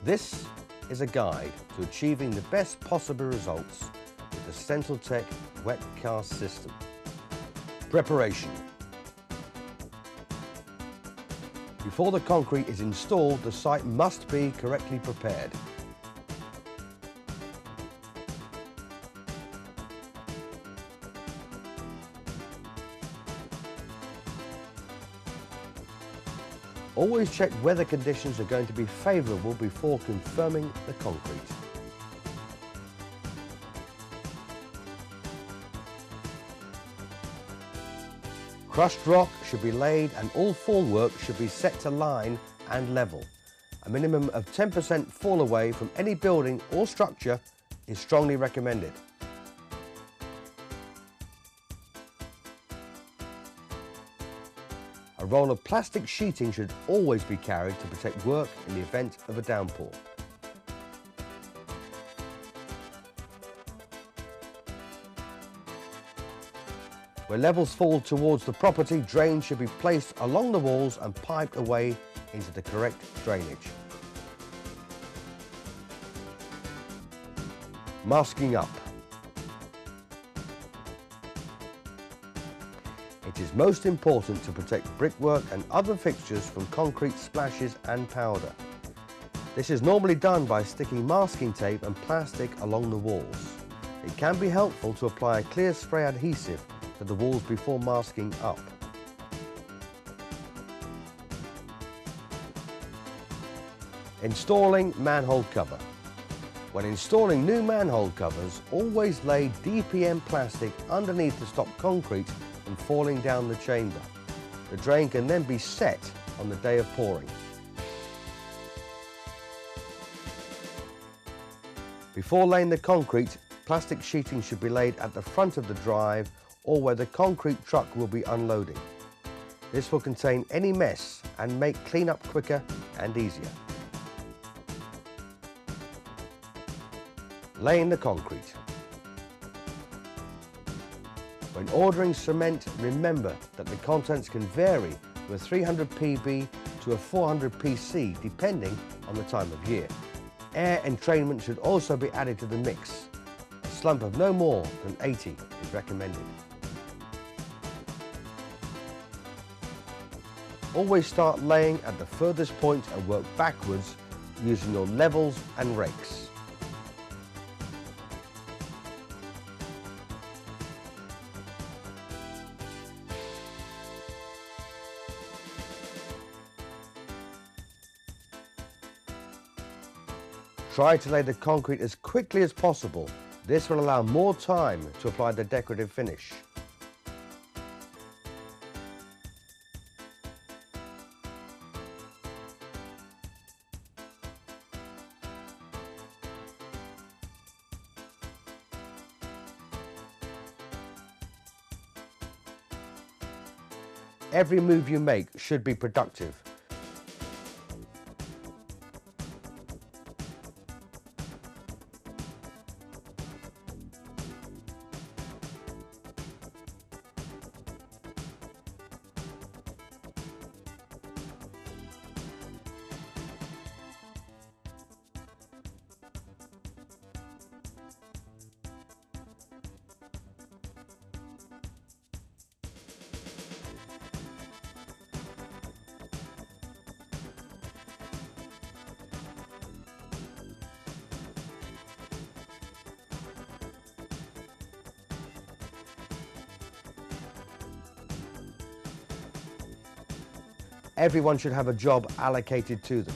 This is a guide to achieving the best possible results with the Stencil-tech wetcast system. Preparation. Before the concrete is installed, the site must be correctly prepared. Always check weather conditions are going to be favourable before confirming the concrete. Crushed rock should be laid and all formwork should be set to line and level. A minimum of 10% fall away from any building or structure is strongly recommended. A roll of plastic sheeting should always be carried to protect work in the event of a downpour. Where levels fall towards the property, drains should be placed along the walls and piped away into the correct drainage. Masking up. It is most important to protect brickwork and other fixtures from concrete splashes and powder. This is normally done by sticking masking tape and plastic along the walls. It can be helpful to apply a clear spray adhesive to the walls before masking up. Installing manhole cover. When installing new manhole covers, always lay DPM plastic underneath to stop concrete from falling down the chamber. The drain can then be set on the day of pouring. Before laying the concrete, plastic sheeting should be laid at the front of the drive or where the concrete truck will be unloading. This will contain any mess and make cleanup quicker and easier. Laying the concrete. When ordering cement, remember that the contents can vary from a 300 PB to a 400 PC depending on the time of year. Air entrainment should also be added to the mix. A slump of no more than 80 is recommended. Always start laying at the furthest point and work backwards using your levels and rakes. Try to lay the concrete as quickly as possible. This will allow more time to apply the decorative finish. Every move you make should be productive. Everyone should have a job allocated to them.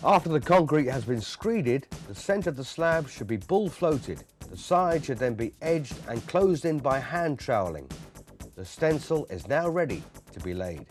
After the concrete has been screeded, the centre of the slab should be bull floated. The side should then be edged and closed in by hand troweling. The stencil is now ready to be laid.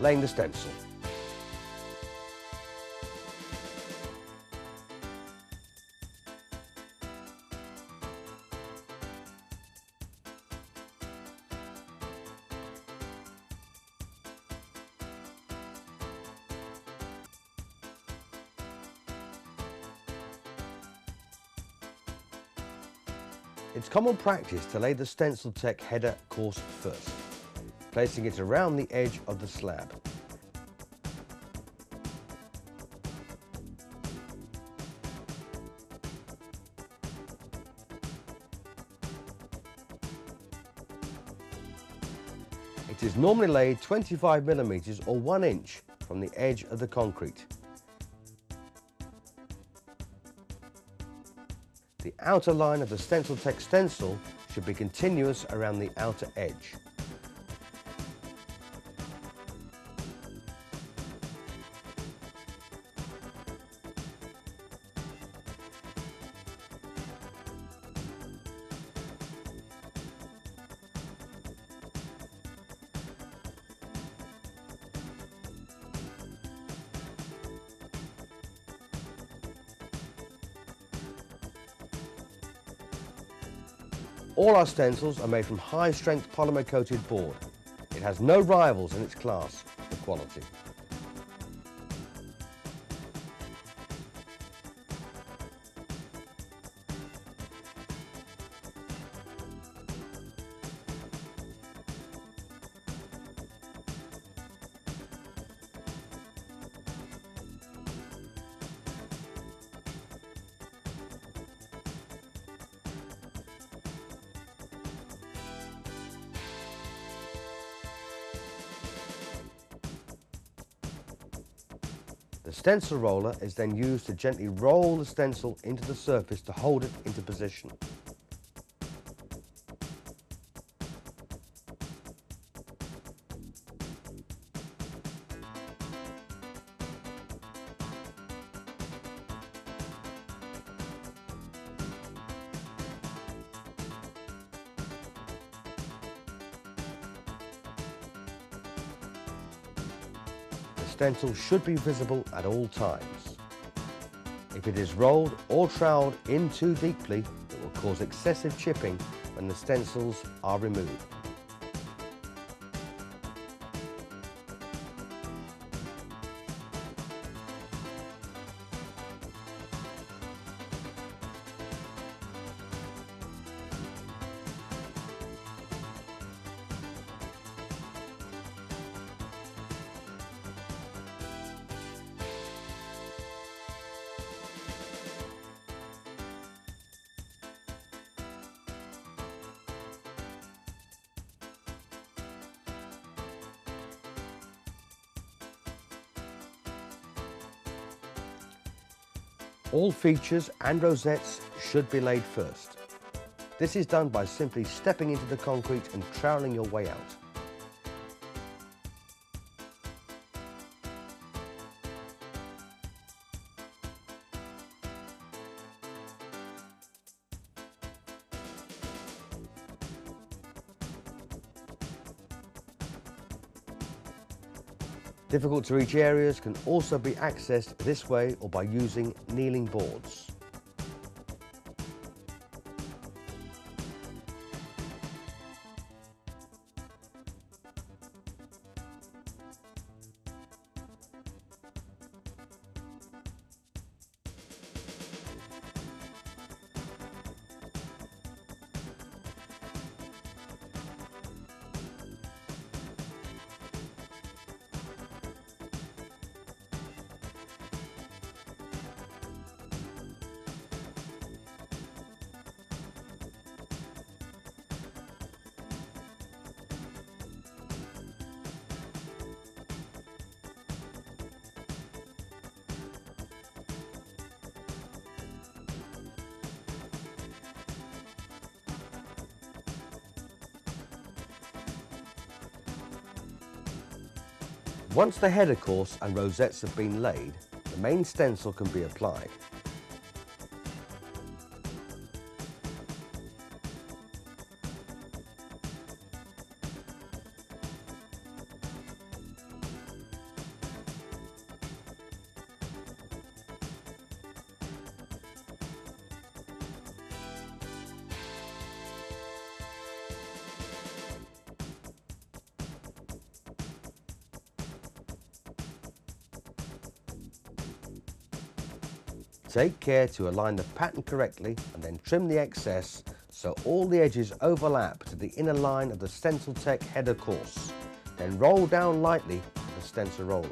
Laying the stencil. It's common practice to lay the Stencil-tech header course first, placing it around the edge of the slab. It is normally laid 25mm or 1 inch from the edge of the concrete. The outer line of the Stencil-tech stencil should be continuous around the outer edge. All our stencils are made from high-strength polymer-coated board. It has no rivals in its class for quality. The stencil roller is then used to gently roll the stencil into the surface to hold it into position. The stencil should be visible at all times. If it is rolled or troweled in too deeply, it will cause excessive chipping when the stencils are removed. All features and rosettes should be laid first. This is done by simply stepping into the concrete and troweling your way out. Difficult to reach areas can also be accessed this way or by using kneeling boards. Once the header course and rosettes have been laid, the main stencil can be applied. Take care to align the pattern correctly and then trim the excess so all the edges overlap to the inner line of the Stencil-tech header course. Then roll down lightly with the stencil roller.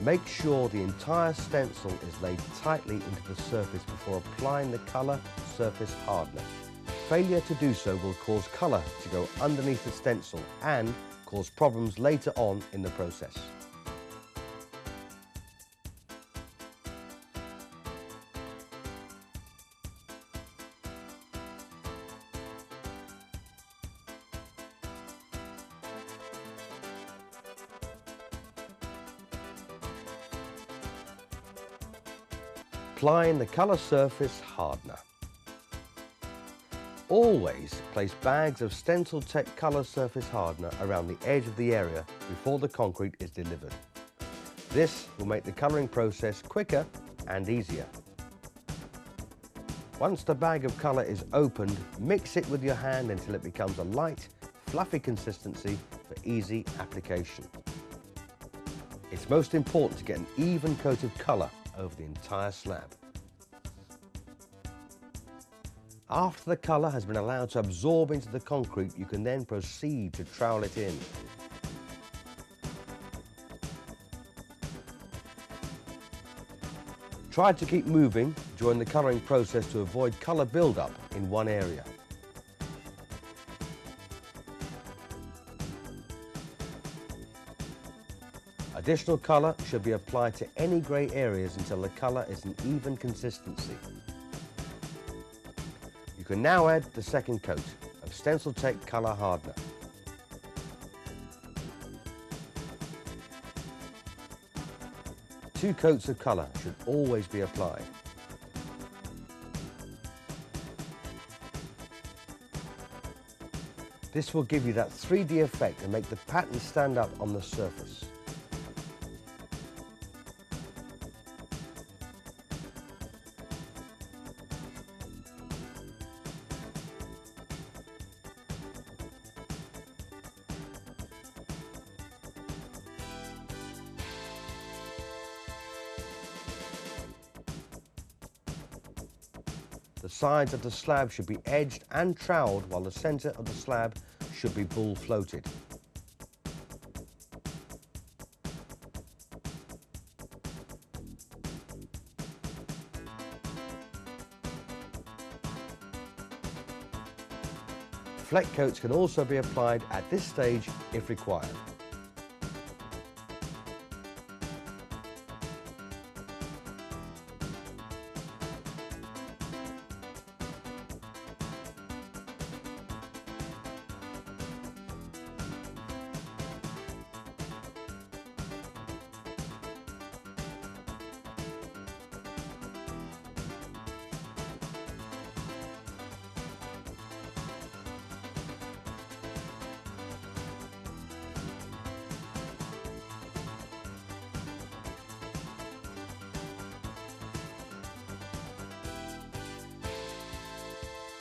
Make sure the entire stencil is laid tightly into the surface before applying the colour surface hardener. Failure to do so will cause colour to go underneath the stencil and cause problems later on in the process. Applying the colour surface hardener. Always place bags of Stencil-tech colour surface hardener around the edge of the area before the concrete is delivered. This will make the colouring process quicker and easier. Once the bag of colour is opened, mix it with your hand until it becomes a light, fluffy consistency for easy application. It's most important to get an even coat of colour over the entire slab. After the colour has been allowed to absorb into the concrete, you can then proceed to trowel it in. Try to keep moving during the colouring process to avoid colour build-up in one area. Additional colour should be applied to any grey areas until the colour is an even consistency. You can now add the second coat of Stencil-tech colour hardener. Two coats of colour should always be applied. This will give you that 3D effect and make the pattern stand up on the surface. The sides of the slab should be edged and troweled while the centre of the slab should be bull floated. Fleck coats can also be applied at this stage if required.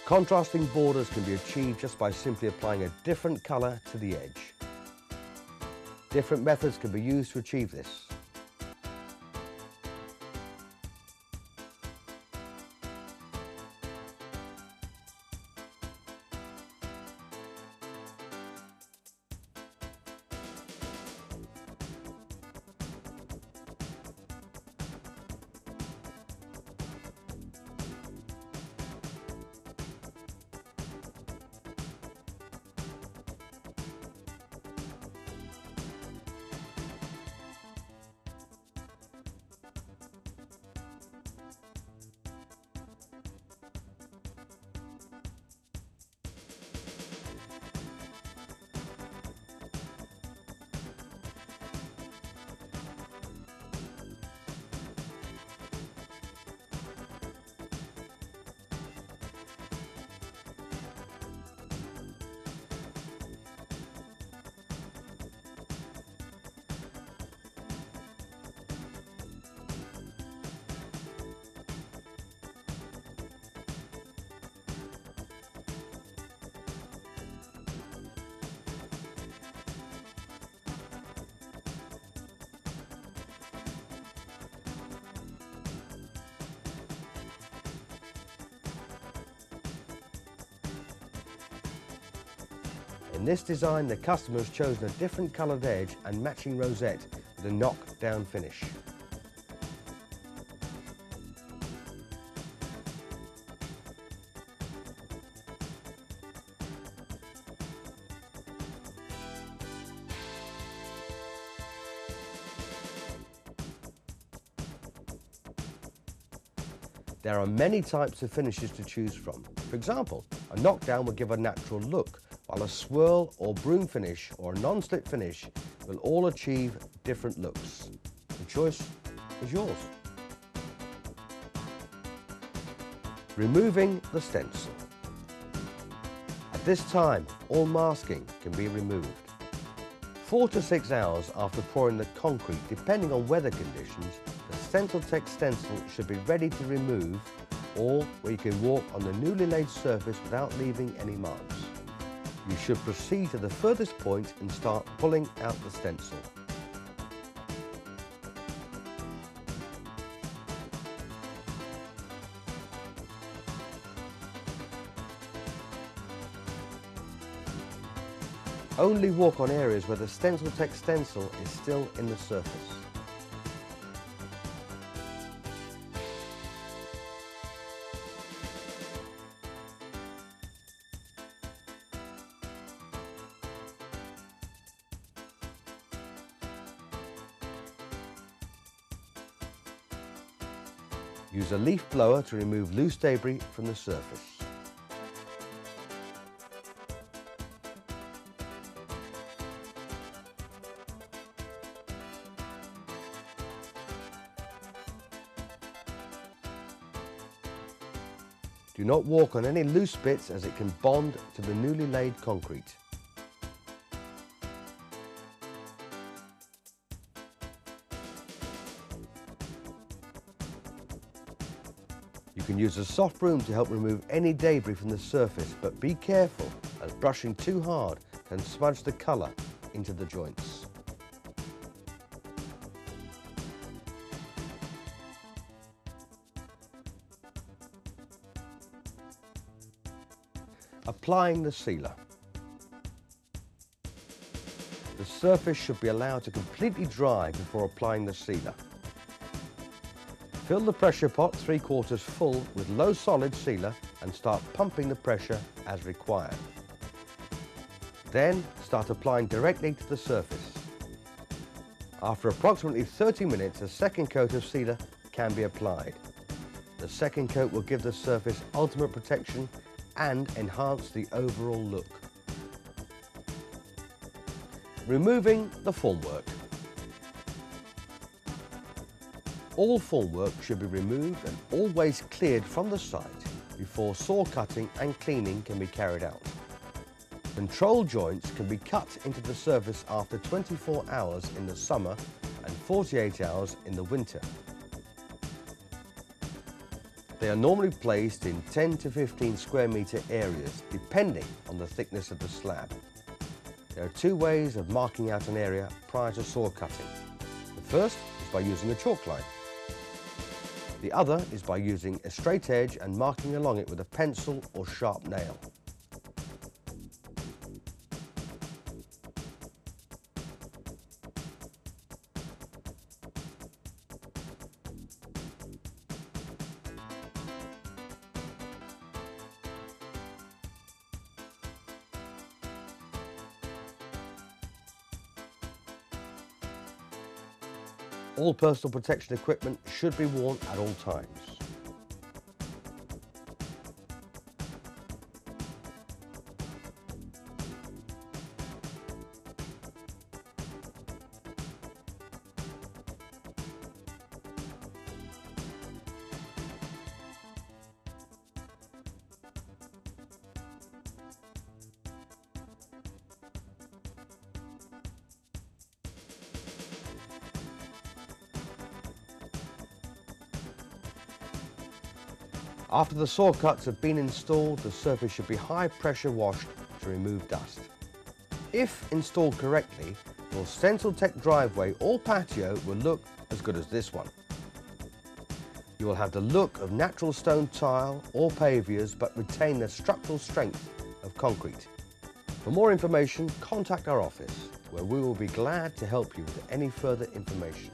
Contrasting borders can be achieved just by simply applying a different colour to the edge. Different methods can be used to achieve this. In this design, the customer has chosen a different coloured edge and matching rosette with a knock-down finish. There are many types of finishes to choose from. For example, a knockdown will give a natural look, while a swirl or broom finish or a non-slip finish will all achieve different looks. The choice is yours. Removing the stencil. At this time, all masking can be removed. 4 to 6 hours after pouring the concrete, depending on weather conditions, the Stencil-tech stencil should be ready to remove, or where you can walk on the newly laid surface without leaving any marks. You should proceed to the furthest point and start pulling out the stencil. Only walk on areas where the Stencil-tech stencil is still in the surface. Use a leaf blower to remove loose debris from the surface. Do not walk on any loose bits as it can bond to the newly laid concrete. You can use a soft broom to help remove any debris from the surface, but be careful as brushing too hard can smudge the colour into the joints. Applying the sealer. The surface should be allowed to completely dry before applying the sealer. Fill the pressure pot 3/4 full with low solid sealer and start pumping the pressure as required. Then start applying directly to the surface. After approximately 30 minutes, a second coat of sealer can be applied. The second coat will give the surface ultimate protection and enhance the overall look. Removing the formwork. All formwork should be removed and always cleared from the site before saw cutting and cleaning can be carried out. Control joints can be cut into the surface after 24 hours in the summer and 48 hours in the winter. They are normally placed in 10 to 15 square metre areas, depending on the thickness of the slab. There are 2 ways of marking out an area prior to saw cutting. The first is by using a chalk line. The other is by using a straight edge and marking along it with a pencil or sharp nail. All personal protection equipment should be worn at all times. After the saw cuts have been installed, the surface should be high pressure washed to remove dust. If installed correctly, your Stencil-tech driveway or patio will look as good as this one. You will have the look of natural stone tile or pavers but retain the structural strength of concrete. For more information, contact our office, where we will be glad to help you with any further information.